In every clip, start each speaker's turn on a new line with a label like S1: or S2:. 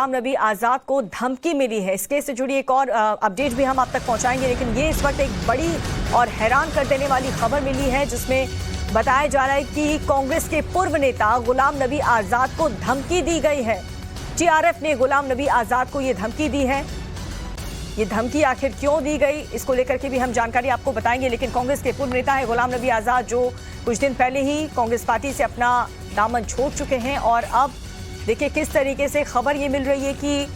S1: गुलाम नबी आज़ाद को धमकी मिली है। इस केस से जुड़ी एक और अपडेट भी हम आप तक पहुंचाएंगे, लेकिन ये इस वक्त एक बड़ी और हैरान कर देने वाली खबर मिली है, जिसमें बताया जा रहा है कि कांग्रेस के पूर्व नेता गुलाम नबी आज़ाद को धमकी दी गई है। टीआरएफ ने गुलाम नबी आज़ाद को ये धमकी दी है। ये धमकी आखिर क्यों दी गई, इसको लेकर के भी हम जानकारी आपको बताएंगे। लेकिन कांग्रेस के पूर्व नेता है गुलाम नबी आज़ाद, जो कुछ दिन पहले ही कांग्रेस पार्टी से अपना दामन छोड़ चुके हैं, और अब देखिए किस तरीके से खबर ये मिल रही है कि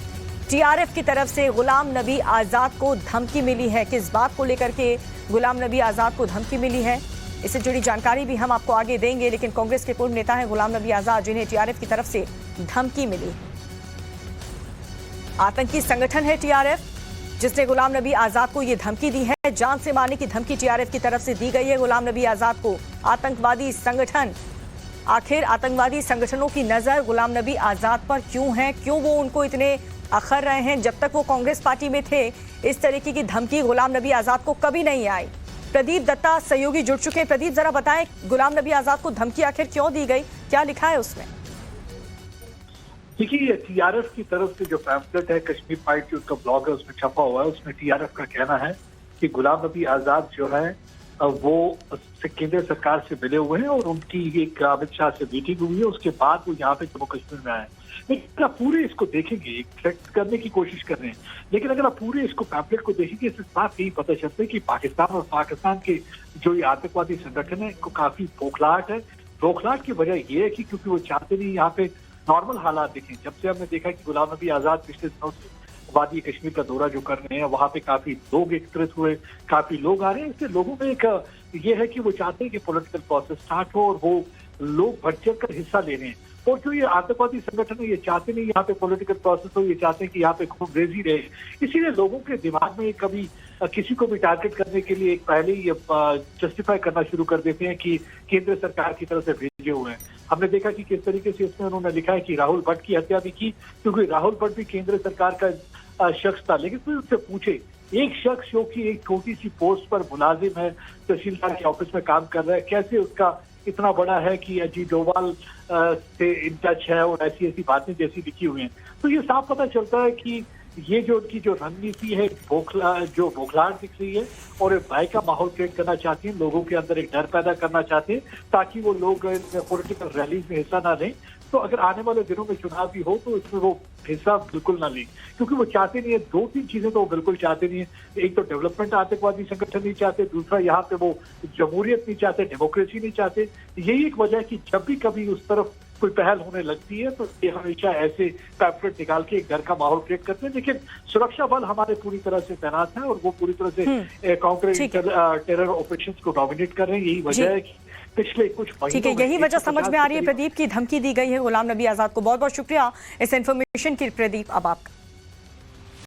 S1: टीआरएफ की तरफ से गुलाम नबी आज़ाद को धमकी मिली है। किस बात को लेकर के गुलाम नबी आज़ाद को धमकी मिली है, इससे जुड़ी जानकारी भी हम आपको आगे देंगे। लेकिन कांग्रेस के पूर्व नेता है गुलाम नबी आज़ाद, जिन्हें टीआरएफ की तरफ से धमकी मिली। आतंकी संगठन है टीआरएफ, जिसने गुलाम नबी आज़ाद को ये धमकी दी है। जान से मारने की धमकी टीआरएफ की तरफ से दी गई है गुलाम नबी आज़ाद को। आतंकवादी संगठन, आखिर आतंकवादी संगठनों की नजर गुलाम नबी आज़ाद पर क्यों है, क्यों वो उनको इतने अखर रहे हैं? जब तक वो कांग्रेस पार्टी में थे, इस तरीके की धमकी गुलाम नबी आज़ाद को कभी नहीं आई। प्रदीप दत्ता सहयोगी जुड़ चुके हैं। प्रदीप, जरा बताएं गुलाम नबी आज़ाद को धमकी आखिर क्यों दी गई, क्या लिखा है उसमें?
S2: देखिए, टीआरएफ की तरफ से जो पैम्फलेट है कश्मीर फाइट की, उसका ब्लॉग है, उसमें छपा हुआ है। उसमें टीआरएफ का कहना है कि गुलाम नबी आज़ाद जो है वो केंद्र सरकार से मिले हुए हैं और उनकी एक अमित शाह से मीटिंग हुई है। उसके बाद वो यहाँ पे जम्मू कश्मीर में आए। लेकिन आप पूरे इसको देखेंगे, एक्सपेक्ट करने की कोशिश कर रहे हैं, लेकिन अगर आप पूरे इसको पैम्फलेट को देखेंगे, इससे साफ यही पता चलता है कि पाकिस्तान और पाकिस्तान के जो ये आतंकवादी संगठन है, इनको काफी बौखलाहट है। बौखलाहट की वजह ये है कि क्योंकि वो चाहते नहीं यहाँ पे नॉर्मल हालात दिखें। जब से हमने देखा कि गुलाम नबी आज़ाद पिछले दिनों से वादी कश्मीर का दौरा जो कर रहे हैं, वहाँ पे काफी लोग एकत्रित हुए, काफी लोग आ रहे हैं। इससे लोगों में एक ये है कि वो चाहते हैं कि पॉलिटिकल प्रोसेस स्टार्ट हो और वो लोग बढ़ चढ़ कर हिस्सा ले रहे हैं। और जो ये आतंकवादी संगठन है, ये चाहते नहीं यहाँ पे पॉलिटिकल प्रोसेस हो, ये चाहते हैं कि यहाँ पे खून रेजी रहे। इसीलिए लोगों के दिमाग में कभी किसी को भी टारगेट करने के लिए एक पहले ही जस्टिफाई करना शुरू कर देते हैं कि केंद्र सरकार की तरफ से भेजे हुए हैं। हमने देखा कि किस तरीके से इसमें उन्होंने लिखा है कि राहुल भट्ट की हत्या भी की, क्योंकि राहुल भट्ट भी केंद्र सरकार का शख्स था। लेकिन फिर उससे पूछे, एक शख्स जो कि एक छोटी सी पोस्ट पर मुलाजिम है, तहसीलदार के ऑफिस में काम कर रहा है, कैसे उसका इतना बड़ा है कि अजीत डोभाल से इन टच है और ऐसी ऐसी बातें जैसी लिखी हुई हैं। तो ये साफ पता चलता है कि ये जो उनकी जो रणनीति है, बौखलाहट दिख रही है और एक भय का माहौल क्रिएट करना चाहती हैं, लोगों के अंदर एक डर पैदा करना चाहते हैं ताकि वो लोग पॉलिटिकल रैलीज में हिस्सा ना लें। तो अगर आने वाले दिनों में चुनाव भी हो तो इसमें वो हिस्सा बिल्कुल ना लें, क्योंकि वो चाहते नहीं है। दो तीन चीजें तो वो बिल्कुल चाहते नहीं है। एक तो डेवलपमेंट आतंकवादी संगठन नहीं चाहते, दूसरा यहाँ पे वो जमहूरियत नहीं चाहते, डेमोक्रेसी नहीं चाहते। यही एक वजह है कि जब भी कभी उस तरफ कोई पहल होने लगती है तो ये हमेशा ऐसे पैम्फलेट निकाल के एक डर का माहौल क्रिएट करते हैं। लेकिन सुरक्षा बल हमारे पूरी तरह से तैनात है और वो पूरी तरह से काउंटर टेरर ऑपरेशंस को डोमिनेट कर रहे हैं। यही वजह है कि पिछले कुछ महीनों, ठीक है,
S1: यही वजह समझ में आ रही है। प्रदीप की धमकी दी गई है गुलाम नबी आज़ाद को। बहुत बहुत शुक्रिया इस इन्फॉर्मेशन की प्रदीप। अब आपका